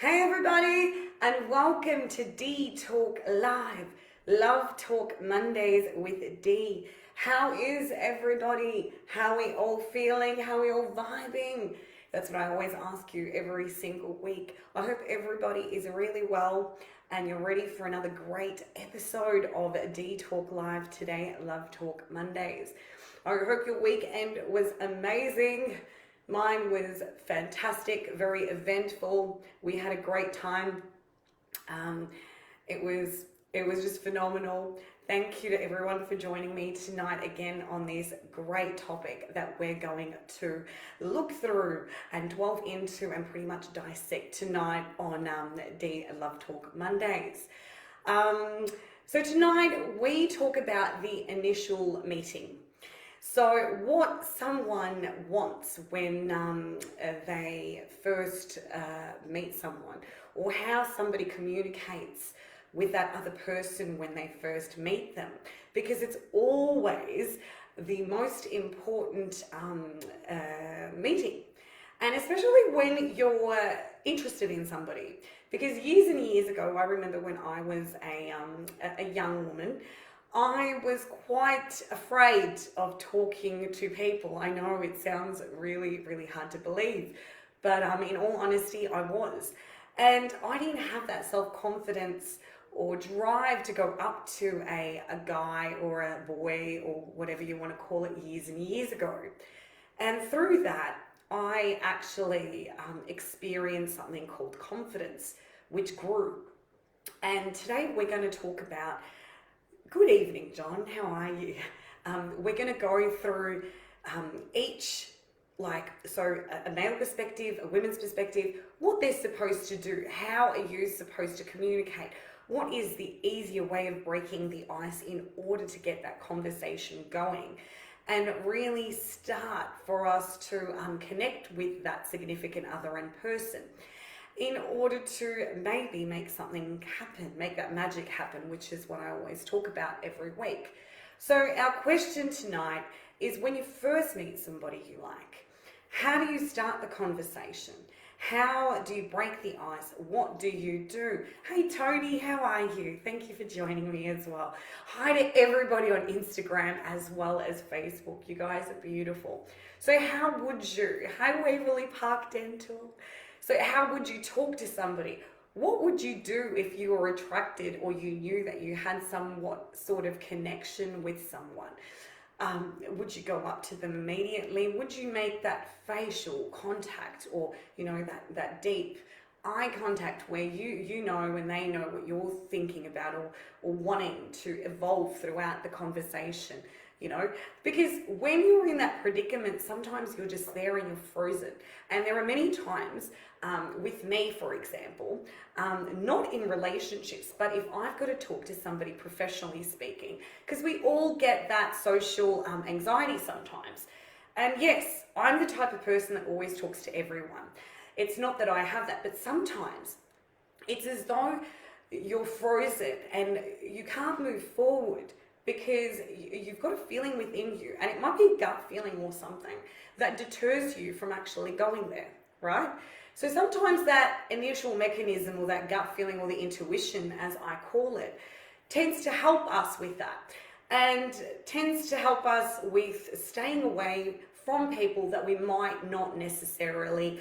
Hey everybody, and welcome to Dee Talk Live, Love Talk Mondays with Dee. How is everybody? How are we all feeling? How are we all vibing? That's what I always ask you every single week. I hope everybody is really well and you're ready for another great episode of Dee Talk Live today, Love Talk Mondays. I hope your weekend was amazing. Mine was fantastic, very eventful. We had a great time. It was just phenomenal. Thank you to everyone for joining me tonight again on this great topic that we're going to look through and delve into and pretty much dissect tonight on the Love Talk Mondays. So tonight we talk about the initial meeting. So what someone wants when they first meet someone, or how somebody communicates with that other person when they first meet them, because it's always the most important meeting, and especially when you're interested in somebody. Because years and years ago, I remember when I was a young woman, I was quite afraid of talking to people. I know it sounds really, really hard to believe, but in all honesty, I was. And I didn't have that self-confidence or drive to go up to a guy or a boy or whatever you want to call it years and years ago. And through that, I actually experienced something called confidence, which grew. And today we're going to talk about. Good evening, John. How are you? We're going to go through each, a male perspective, a women's perspective, what they're supposed to do, how are you supposed to communicate, what is the easier way of breaking the ice in order to get that conversation going, and really start for us to connect with that significant other in person, in order to maybe make something happen, make that magic happen, which is what I always talk about every week. So our question tonight is, when you first meet somebody you like, how do you start the conversation? How do you break the ice? What do you do? Hey Tony, how are you? Thank you for joining me as well. Hi to everybody on Instagram as well as Facebook. You guys are beautiful. So how would you? Hi Waverly Park Dental. So how would you talk to somebody? What would you do if you were attracted or you knew that you had somewhat sort of connection with someone? Would you go up to them immediately? Would you make that facial contact, or that deep eye contact where you know and they know what you're thinking about or wanting to evolve throughout the conversation? Because when you're in that predicament, sometimes you're just there and you're frozen. And there are many times with me, for example, not in relationships, but if I've got to talk to somebody professionally speaking, because we all get that social anxiety sometimes. And yes, I'm the type of person that always talks to everyone. It's not that I have that, but sometimes it's as though you're frozen and you can't move forward, because you've got a feeling within you, and it might be a gut feeling or something that deters you from actually going there, right? So sometimes that initial mechanism, or that gut feeling, or the intuition, as I call it, tends to help us with that, and tends to help us with staying away from people that we might not necessarily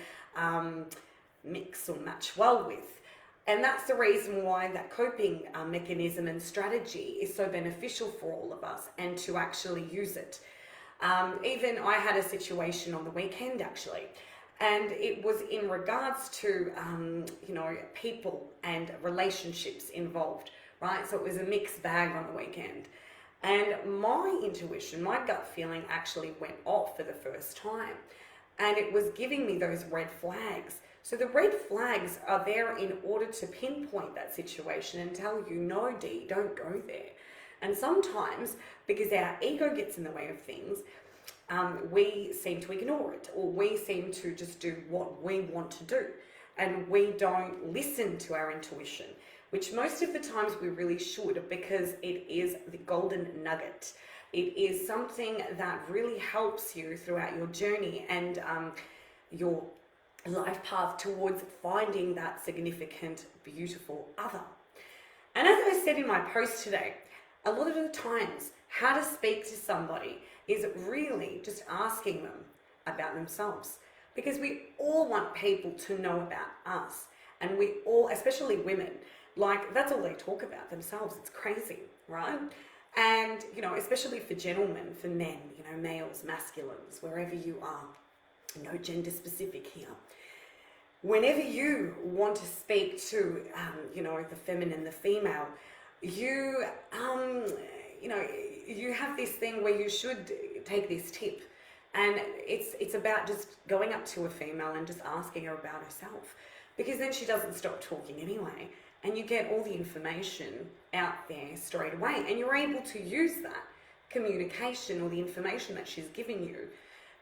mix or match well with. And that's the reason why that coping mechanism and strategy is so beneficial for all of us, and to actually use it. Even I had a situation on the weekend actually, and it was in regards to, people and relationships involved, right? So it was a mixed bag on the weekend. And my intuition, my gut feeling actually went off for the first time. And it was giving me those red flags. So the red flags are there in order to pinpoint that situation and tell you, no, Dee, don't go there. And sometimes, because our ego gets in the way of things, we seem to ignore it, or we seem to just do what we want to do. And we don't listen to our intuition, which most of the times we really should, because it is the golden nugget. It is something that really helps you throughout your journey and your life path towards finding that significant, beautiful other. And as I said in my post today, a lot of the times, how to speak to somebody is really just asking them about themselves. Because we all want people to know about us. And we all, especially women, like that's all they talk about themselves. It's crazy, right? And, you know, especially for gentlemen, for men, you know, males, masculines, wherever you are, no gender specific here. Whenever you want to speak to, you know, the feminine, the female, you know, you have this thing where you should take this tip. And it's about just going up to a female and just asking her about herself. Because then she doesn't stop talking anyway. And you get all the information out there straight away. And you're able to use that communication or the information that she's giving you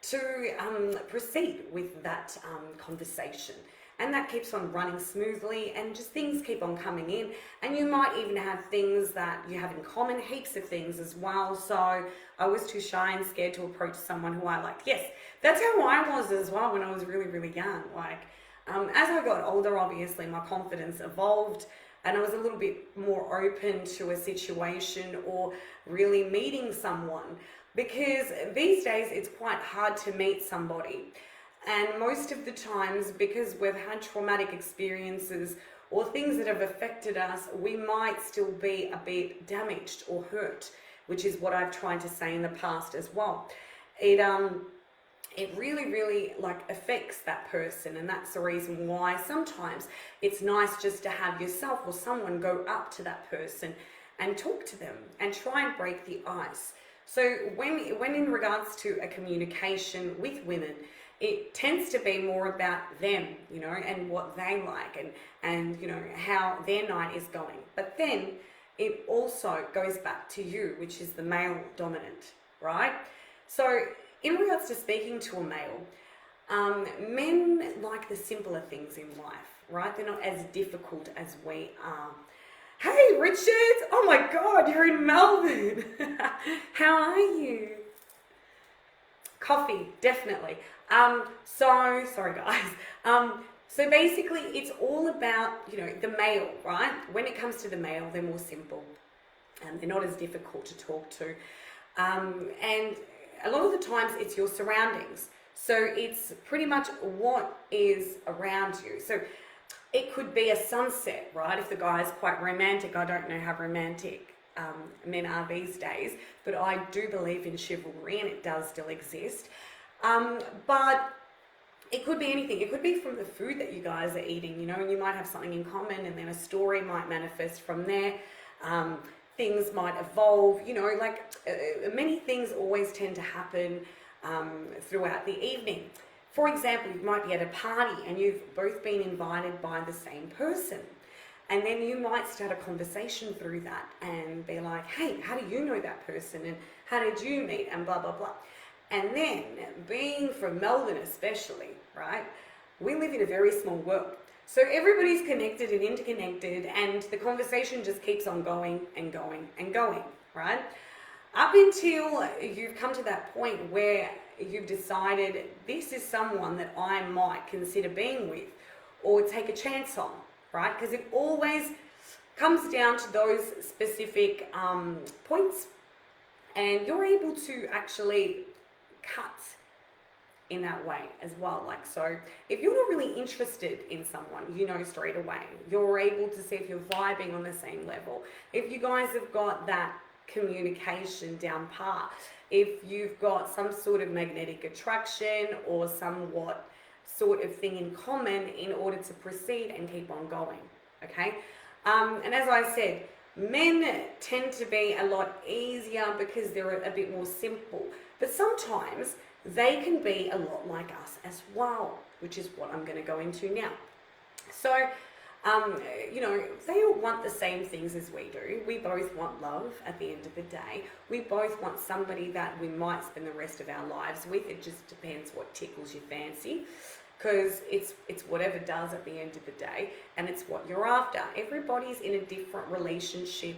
to proceed with that conversation. And that keeps on running smoothly and just things keep on coming in. And you might even have things that you have in common, heaps of things as well. So I was too shy and scared to approach someone who I liked. Yes, that's how I was as well when I was really, really young. Like, as I got older, obviously my confidence evolved and I was a little bit more open to a situation or really meeting someone. Because these days it's quite hard to meet somebody. And most of the times, because we've had traumatic experiences or things that have affected us, we might still be a bit damaged or hurt, which is what I've tried to say in the past as well. It really, really like affects that person, and that's the reason why sometimes it's nice just to have yourself or someone go up to that person and talk to them and try and break the ice. So when in regards to a communication with women, it tends to be more about them, you know, and what they like and you know, how their night is going. But then it also goes back to you, which is the male dominant, right? So in regards to speaking to a male, men like the simpler things in life, right? They're not as difficult as we are. Hey, Richard! Oh my God, you're in Melbourne. How are you? Coffee, definitely. So sorry guys. So basically it's all about, you know, the male, right? When it comes to the male, they're more simple and they're not as difficult to talk to. And a lot of the times it's your surroundings. So it's pretty much what is around you. So it could be a sunset, right? If the guy is quite romantic, I don't know how romantic men are these days, but I do believe in chivalry and it does still exist. But it could be anything. It could be from the food that you guys are eating, you know, and you might have something in common and then a story might manifest from there. Things might evolve, you know, like many things always tend to happen throughout the evening. For example, you might be at a party and you've both been invited by the same person. And then you might start a conversation through that and be like, hey, how do you know that person? And how did you meet? And blah, blah, blah. And then, being from Melbourne especially, right, we live in a very small world. So everybody's connected and interconnected and the conversation just keeps on going and going and going, right? Up until you've come to that point where you've decided this is someone that I might consider being with or take a chance on, right? Because it always comes down to those specific points and you're able to actually cut in that way as well. Like, so if you're not really interested in someone, you know straight away. You're able to see if you're vibing on the same level. If you guys have got that communication down par, if you've got some sort of magnetic attraction or somewhat sort of thing in common in order to proceed and keep on going, okay? And as I said, men tend to be a lot easier because they're a bit more simple, but sometimes they can be a lot like us as well, which is what I'm going to go into now. So, you know, they all want the same things as we do. We both want love at the end of the day. We both want somebody that we might spend the rest of our lives with. It just depends what tickles your fancy, because it's whatever does at the end of the day, and it's what you're after. Everybody's in a different relationship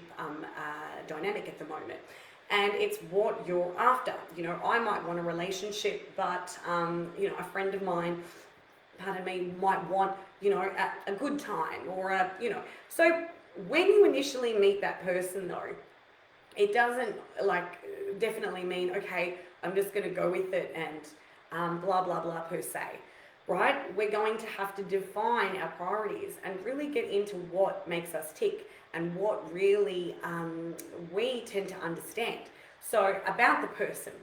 dynamic at the moment, and it's what you're after. You know, I might want a relationship, but you know, a friend of mine pardon me, might want, you know, a good time or a, you know. So when you initially meet that person though, it doesn't like definitely mean, okay, I'm just going to go with it and blah, blah, blah per se, right? We're going to have to define our priorities and really get into what makes us tick and what really we tend to understand. So about the person.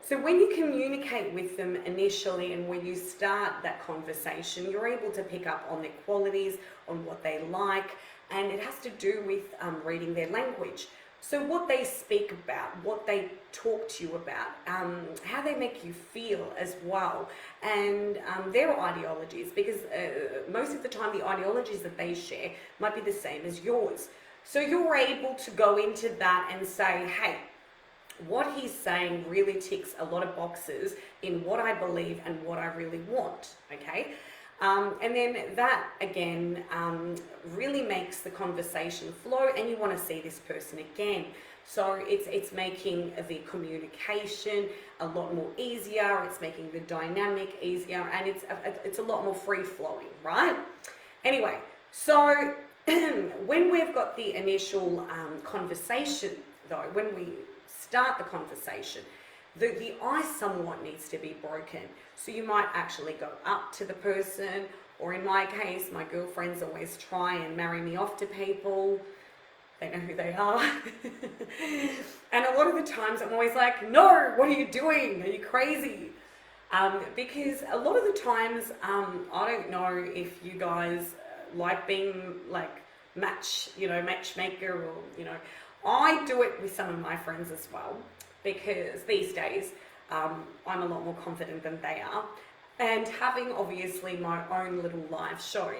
So when you communicate with them initially and when you start that conversation, you're able to pick up on their qualities, on what they like, and it has to do with reading their language. So what they speak about, what they talk to you about, how they make you feel as well, and their ideologies, because most of the time the ideologies that they share might be the same as yours. So you're able to go into that and say, hey, what he's saying really ticks a lot of boxes in what I believe and what I really want, okay? And then that, again, really makes the conversation flow and you want to see this person again. So it's making the communication a lot more easier, it's making the dynamic easier, and it's a lot more free-flowing, right? Anyway, so when we've got the initial conversation, though, when we start the conversation, the ice somewhat needs to be broken. So you might actually go up to the person, or in my case, my girlfriends always try and marry me off to people. They know who they are. And a lot of the times I'm always like, no, what are you doing? Are you crazy? Because a lot of the times, I don't know if you guys like being like matchmaker, or, you know, I do it with some of my friends as well, because these days I'm a lot more confident than they are, and having obviously my own little live show,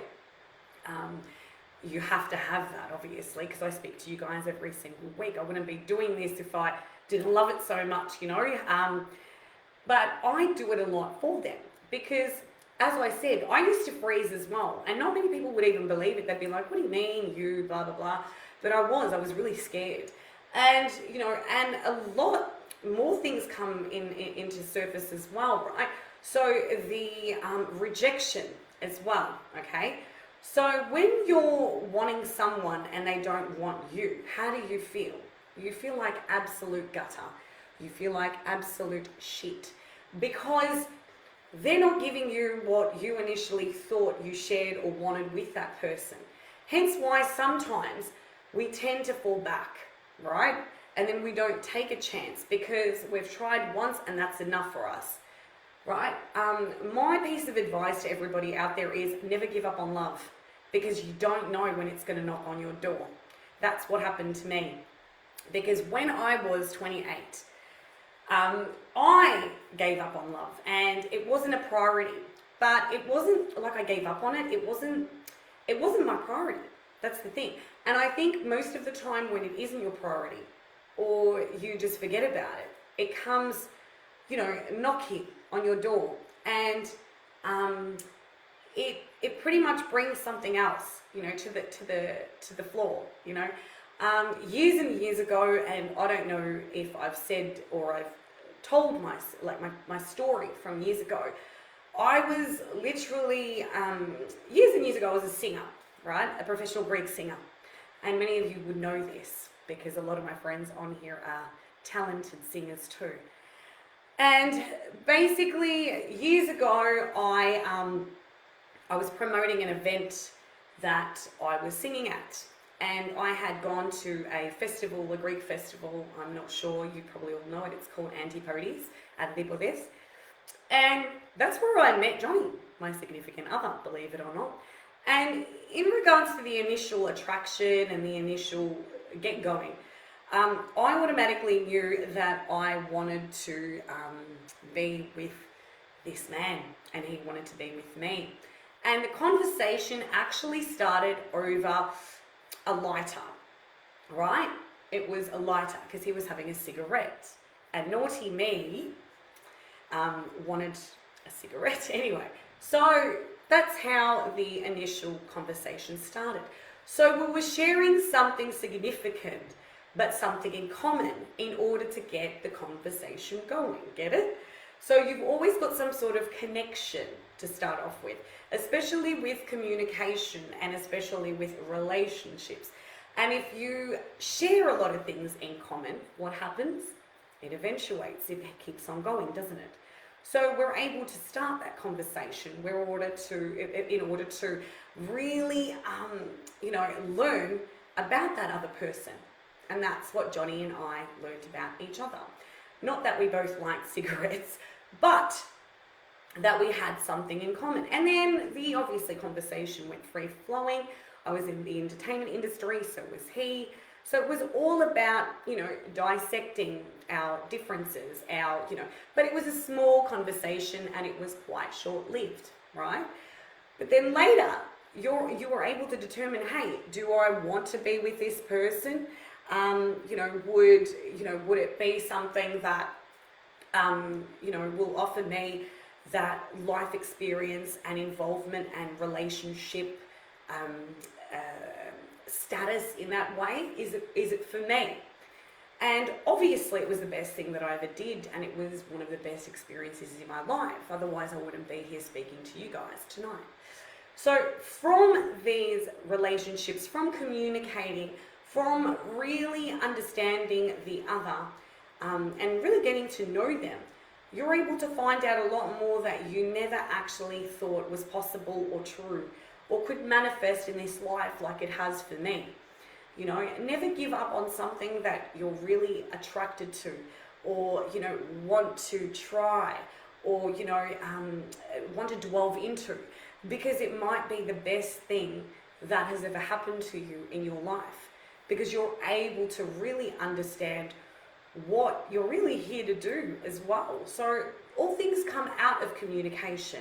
you have to have that obviously, because I speak to you guys every single week. I wouldn't be doing this if I didn't love it so much, you know, but I do it a lot for them, because as I said, I used to freeze as well, and not many people would even believe it. They'd be like, what do you mean, you blah blah blah? But I was really scared, and you know, and a lot more things come into surface as well, right? So the rejection as well, okay? So when you're wanting someone and they don't want you, how do you feel? You feel like absolute gutter. You feel like absolute shit, because they're not giving you what you initially thought you shared or wanted with that person. Hence why sometimes we tend to fall back, right? And then we don't take a chance because we've tried once and that's enough for us, right? My piece of advice to everybody out there is never give up on love, because you don't know when it's going to knock on your door. That's what happened to me, because when I was 28, I gave up on love, and it wasn't a priority. But it wasn't like I gave up on it. It wasn't my priority. That's the thing. And I think most of the time when it isn't your priority, or you just forget about it, it comes, you know, knocking on your door, and it pretty much brings something else, you know, to the floor, you know. Years and years ago, and I don't know if I've said or I've told my story from years ago. I was literally years and years ago I was a singer, right? A professional Greek singer, and many of you would know this because a lot of my friends on here are talented singers too. And basically years ago I was promoting an event that I was singing at, and I had gone to a festival, a Greek festival. I'm not sure, you probably all know it. It's called Antipodis at Lipodes. And that's where I met Johnny, my significant other, believe it or not. And in regards to the initial attraction and the initial get-going, I automatically knew that I wanted to be with this man, and he wanted to be with me. And the conversation actually started over a lighter, right? It was a lighter because he was having a cigarette, and naughty me wanted a cigarette anyway. So that's how the initial conversation started. So we were sharing something significant, but something in common in order to get the conversation going. Get it? So you've always got some sort of connection to start off with, especially with communication and especially with relationships. And if you share a lot of things in common, what happens? It eventuates, it keeps on going, doesn't it? So we're able to start that conversation in order to really, learn about that other person. And that's what Johnny and I learned about each other. Not that we both liked cigarettes, but that we had something in common. And then the obviously conversation went free flowing. I was in the entertainment industry, so was he. So it was all about, dissecting our differences, but it was a small conversation and it was quite short-lived, right? But then later, you were able to determine, hey, do I want to be with this person? Would it be something that, will offer me that life experience and involvement and relationship status in that way? Is it for me? And obviously it was the best thing that I ever did, and it was one of the best experiences in my life. Otherwise I wouldn't be here speaking to you guys tonight. So from these relationships, from communicating, from really understanding the other, and really getting to know them, you're able to find out a lot more that you never actually thought was possible or true or could manifest in this life like it has for me. Never give up on something that you're really attracted to or, want to try or, want to delve into, because it might be the best thing that has ever happened to you in your life, because you're able to really understand what you're really here to do as well. So all things come out of communication.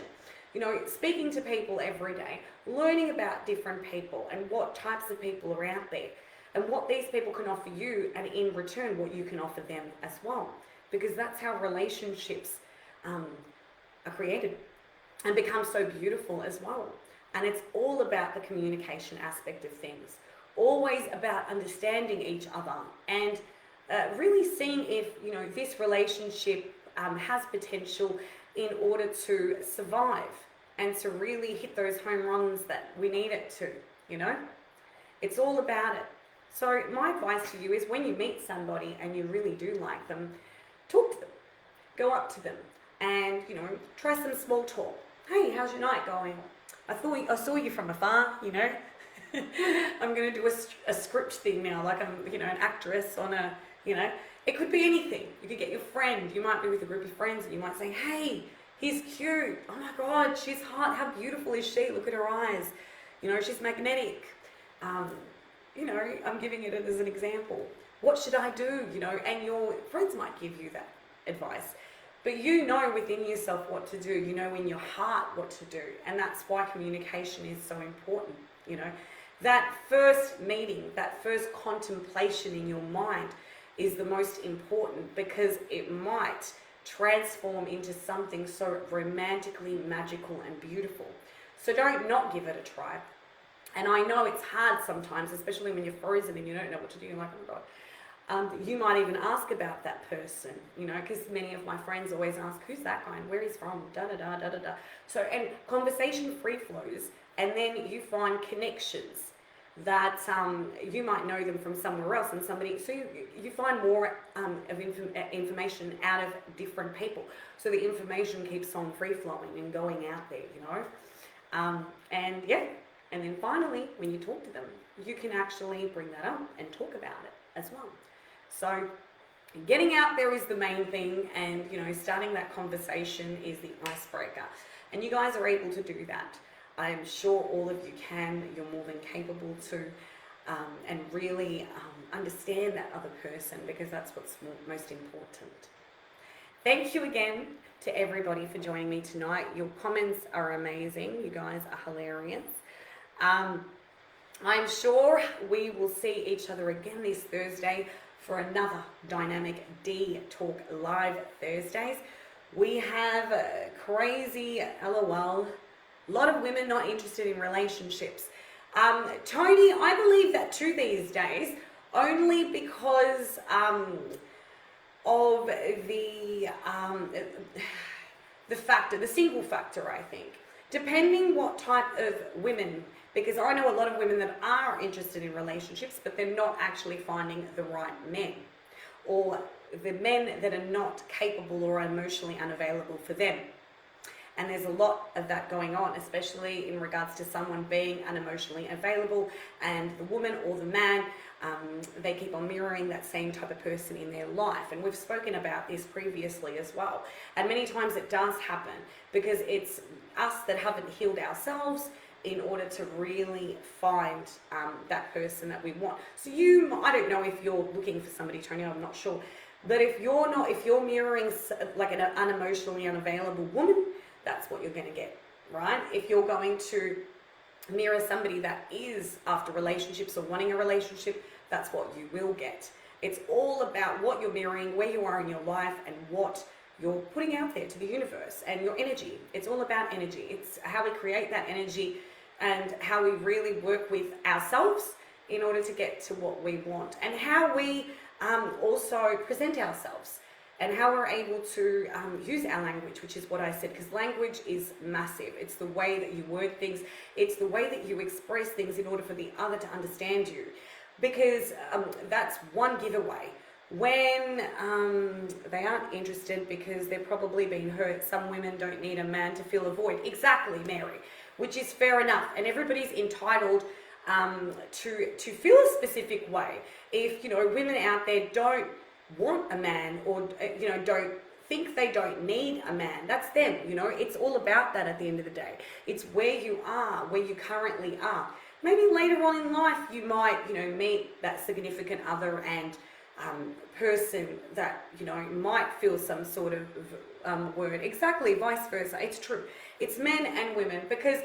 Speaking to people every day, learning about different people and what types of people are out there and what these people can offer you, and in return what you can offer them as well, because that's how relationships are created and become so beautiful as well. And it's all about the communication aspect of things, always about understanding each other and really seeing if this relationship has potential in order to survive and to really hit those home runs that we need it to. It's all about it. So my advice to you is, when you meet somebody and you really do like them, talk to them, go up to them and try some small talk. Hey, how's your night going? I saw you from afar. I'm going to do a script thing now, like I'm an actress on a it could be anything. You could get your friend, you might be with a group of friends and you might say, hey, he's cute, oh my god, she's hot, how beautiful is she, look at her eyes, she's magnetic. I'm giving it as an example. What should I do? And your friends might give you that advice, but within yourself what to do, in your heart what to do. And that's why communication is so important. That first meeting, that first contemplation in your mind is the most important, because it might transform into something so romantically magical and beautiful. So don't not give it a try. And I know it's hard sometimes, especially when you're frozen and you don't know what to do. You're like, oh my God. You might even ask about that person, because many of my friends always ask, who's that guy and where he's from, da-da-da, da-da-da. So, and conversation free flows, and then you find connections that you might know them from somewhere else, and so you find more of information out of different people. So the information keeps on free flowing and going out there, and then finally, when you talk to them, you can actually bring that up and talk about it as well. So getting out there is the main thing, and starting that conversation is the icebreaker, and you guys are able to do that. I'm sure all of you can. You're more than capable to, and really understand that other person, because that's what's most important. Thank you again to everybody for joining me tonight. Your comments are amazing. You guys are hilarious. I'm sure we will see each other again this Thursday for another dynamic Dee Talk Live Thursdays. We have crazy, LOL, a lot of women not interested in relationships. Tony, I believe that too these days, only because of the the single factor, I think. Depending what type of women, because I know a lot of women that are interested in relationships, but they're not actually finding the right men, or the men that are not capable or emotionally unavailable for them. And there's a lot of that going on, especially in regards to someone being unemotionally available, and the woman or the man, they keep on mirroring that same type of person in their life. And we've spoken about this previously as well. And many times it does happen because it's us that haven't healed ourselves in order to really find that person that we want. So I don't know if you're looking for somebody, Tony, I'm not sure. But if you're mirroring like an unemotionally unavailable woman, that's what you're going to get, right? If you're going to mirror somebody that is after relationships or wanting a relationship, that's what you will get. It's all about what you're mirroring, where you are in your life, and what you're putting out there to the universe, and your energy. It's all about energy. It's how we create that energy and how we really work with ourselves in order to get to what we want, and how we also present ourselves, and how we're able to use our language, which is what I said, because language is massive. It's the way that you word things. It's the way that you express things in order for the other to understand you, because that's one giveaway. When they aren't interested because they're probably being hurt. Some women don't need a man to fill a void. Exactly, Mary, which is fair enough. And everybody's entitled to feel a specific way. If, women out there don't want a man, or, don't think they don't need a man, that's them. It's all about that at the end of the day. It's where you are, where you currently are. Maybe later on in life you might, meet that significant other and person that, might feel some sort of word. Exactly, vice versa. It's true. It's men and women, because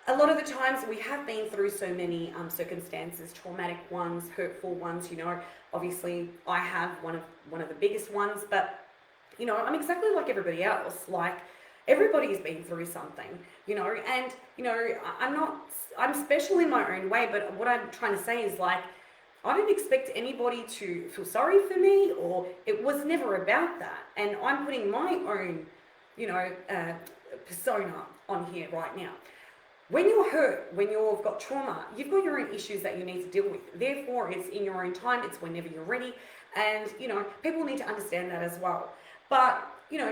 a lot of the times we have been through so many circumstances, traumatic ones, hurtful ones. Obviously I have one of the biggest ones, but I'm exactly like everybody else. Like, everybody's been through something, and I'm special in my own way. But what I'm trying to say is, like, I don't expect anybody to feel sorry for me, or it was never about that. And I'm putting my own, persona on here right now. When you're hurt, when you've got trauma, you've got your own issues that you need to deal with. Therefore, it's in your own time. It's whenever you're ready. And, people need to understand that as well. But,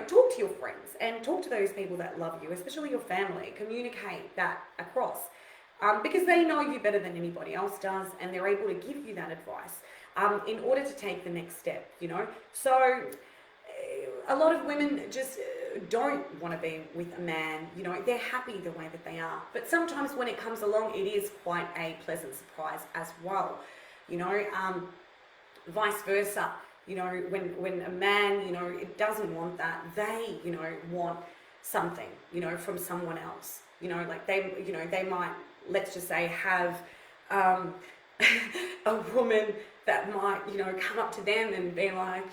talk to your friends and talk to those people that love you, especially your family. Communicate that across. Because they know you better than anybody else does, and they're able to give you that advice in order to take the next step, So a lot of women just don't want to be with a man, they're happy the way that they are. But sometimes when it comes along, it is quite a pleasant surprise as well, vice versa. When a man, it doesn't want that, they, want something, from someone else, like they might, let's just say, have a woman that might, come up to them and be like,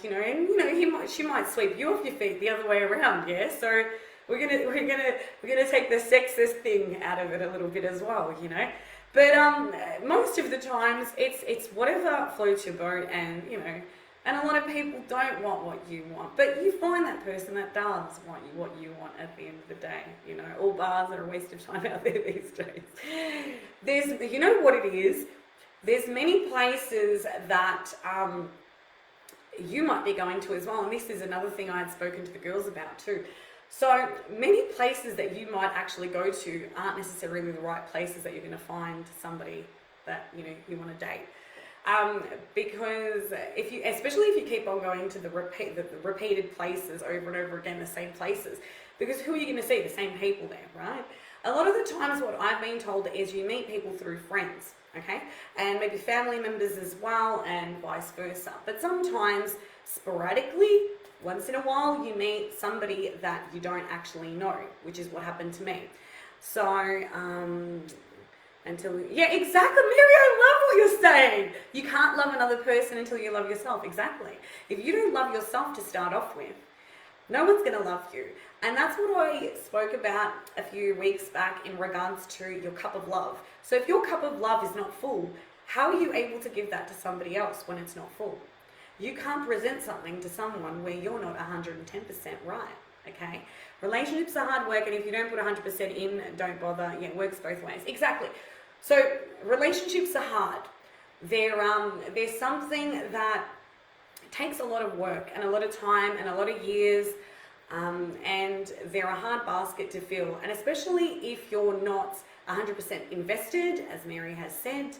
she might sweep you off your feet the other way around, yeah. So we're gonna take the sexist thing out of it a little bit as well, But most of the times it's whatever floats your boat, and and a lot of people don't want what you want, but you find that person that does want what you want at the end of the day. All bars are a waste of time out there these days. There's, what it is? There's many places that you might be going to as well, and this is another thing I had spoken to the girls about too. So many places that you might actually go to aren't necessarily the right places that you're going to find somebody that you want to date. Because especially if you keep on going to the repeated places over and over again, the same places, because who are you going to see? The same people there, right? A lot of the times what I've been told is you meet people through friends, okay? And maybe family members as well, and vice versa. But sometimes, sporadically, once in a while, you meet somebody that you don't actually know, which is what happened to me. So, yeah, exactly, Mary, I love what you're saying. You can't love another person until you love yourself. Exactly. If you don't love yourself to start off with, no one's going to love you. And that's what I spoke about a few weeks back in regards to your cup of love. So if your cup of love is not full, how are you able to give that to somebody else when it's not full? You can't present something to someone where you're not 110% right. okay? Relationships are hard work, and if you don't put 100% in, don't bother. Yeah, it works both ways. Exactly. So relationships are hard. There's something that takes a lot of work and a lot of time and a lot of years, and they're a hard basket to fill. And especially if you're not 100% invested, as Mary has said,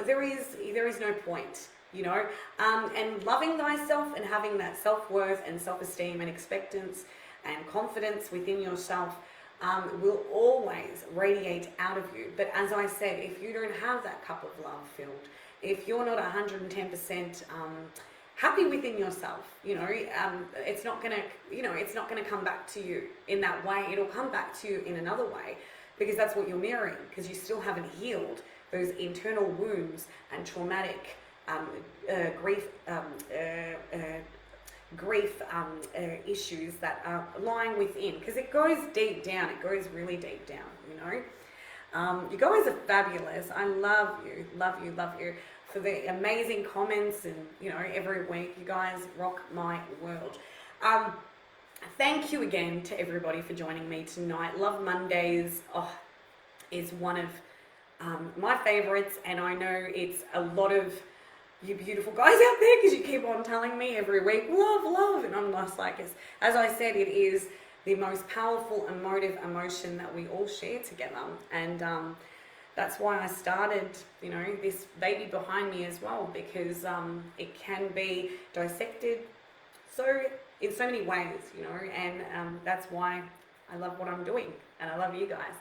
there is no point, you know. And loving thyself and having that self-worth and self-esteem and expectance and confidence within yourself will always radiate out of you. But as I said, if you don't have that cup of love filled, if you're not 110% happy within yourself, you know, it's not gonna come back to you in that way. It'll come back to you in another way, because that's what you're mirroring, because you still haven't healed those internal wounds and traumatic grief issues that are lying within, because it goes deep down. It goes really deep down, you know. You guys are fabulous. I love you, love you, love you for the amazing comments, and you know, every week you guys rock my world. Thank you again to everybody for joining me tonight. Love Mondays is one of my favorites, and I know it's a lot of you beautiful guys out there, because you keep on telling me every week, love, and I'm just like, as I said, it is the most powerful emotive emotion that we all share together, and that's why I started, you know, this baby behind me as well, because it can be dissected in so many ways, you know, and that's why I love what I'm doing, and I love you guys.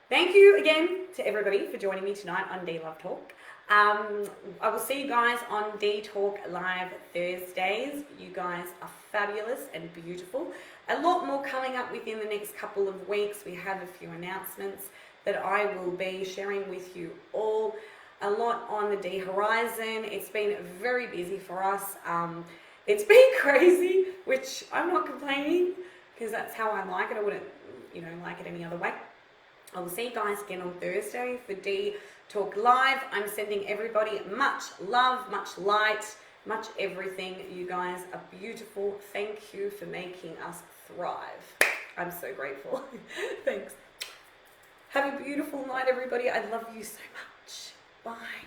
Thank you again to everybody for joining me tonight on Dee Love Talk. I will see you guys on Dee Talk Live Thursdays. You guys are fabulous and beautiful. A lot more coming up within the next couple of weeks. We have a few announcements that I will be sharing with you all. A lot on the Dee horizon. It's been very busy for us. It's been crazy, which I'm not complaining, because that's how I like it. I wouldn't, you know, like it any other way. I will see you guys again on Thursday for Dee Talk Live. I'm sending everybody much love, much light, much everything. You guys are beautiful. Thank you for making us thrive. I'm so grateful. Thanks. Have a beautiful night, everybody. I love you so much. Bye.